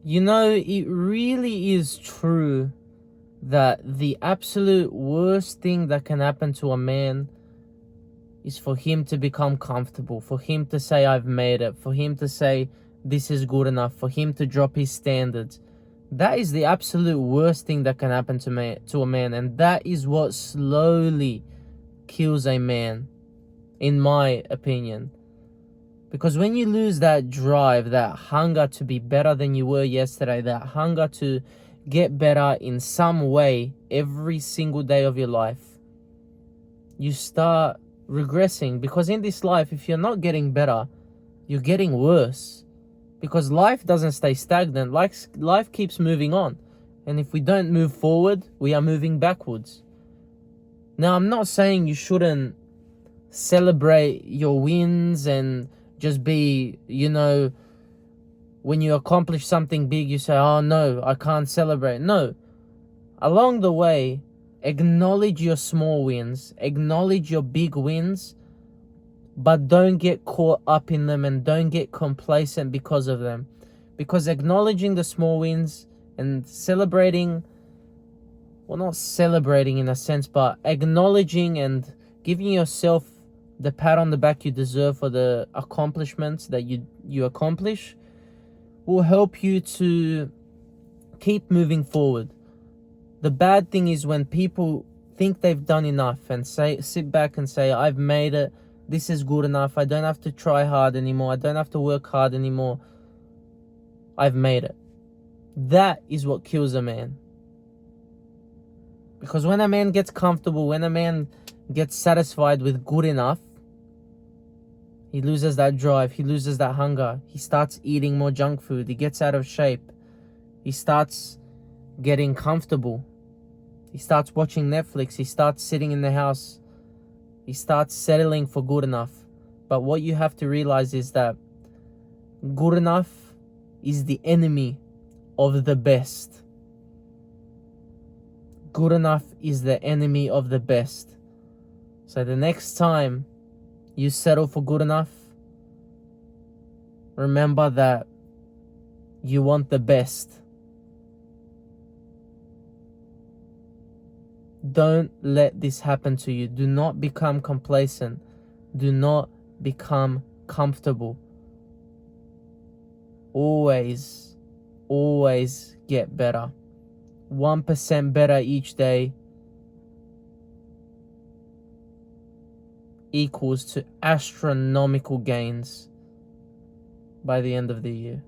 You know, it really is true that the absolute worst thing that can happen to a man is for him to become comfortable, for him to say, I've made it, for him to say, this is good enough, for him to drop his standards. That is the absolute worst thing that can happen to a man, and that is what slowly kills a man, in my opinion. Because when you lose that drive, that hunger to be better than you were yesterday, that hunger to get better in some way every single day of your life, you start regressing. Because in this life, if you're not getting better, you're getting worse. Because life doesn't stay stagnant. Life keeps moving on. And if we don't move forward, we are moving backwards. Now, I'm not saying you shouldn't celebrate your wins and just be, when you accomplish something big, you say, oh no, I can't celebrate. No. Along the way, acknowledge your small wins, acknowledge your big wins, but don't get caught up in them and don't get complacent because of them. Because acknowledging the small wins and celebrating, well, not celebrating in a sense, but acknowledging and giving yourself the pat on the back you deserve for the accomplishments that you accomplish will help you to keep moving forward. The bad thing is when people think they've done enough and sit back and say, I've made it, this is good enough, I don't have to try hard anymore, I don't have to work hard anymore, I've made it. That is what kills a man. Because when a man gets comfortable, when a man gets satisfied with good enough, he loses that drive, he loses that hunger, he starts eating more junk food, he gets out of shape, he starts getting comfortable, he starts watching Netflix, he starts sitting in the house, he starts settling for good enough. But what you have to realize is that good enough is the enemy of the best. Good enough is the enemy of the best. So the next time you settle for good enough, remember that you want the best. Don't let this happen to you. Do not become complacent. Do not become comfortable. Always, always get better. 1% better each day equals to astronomical gains by the end of the year.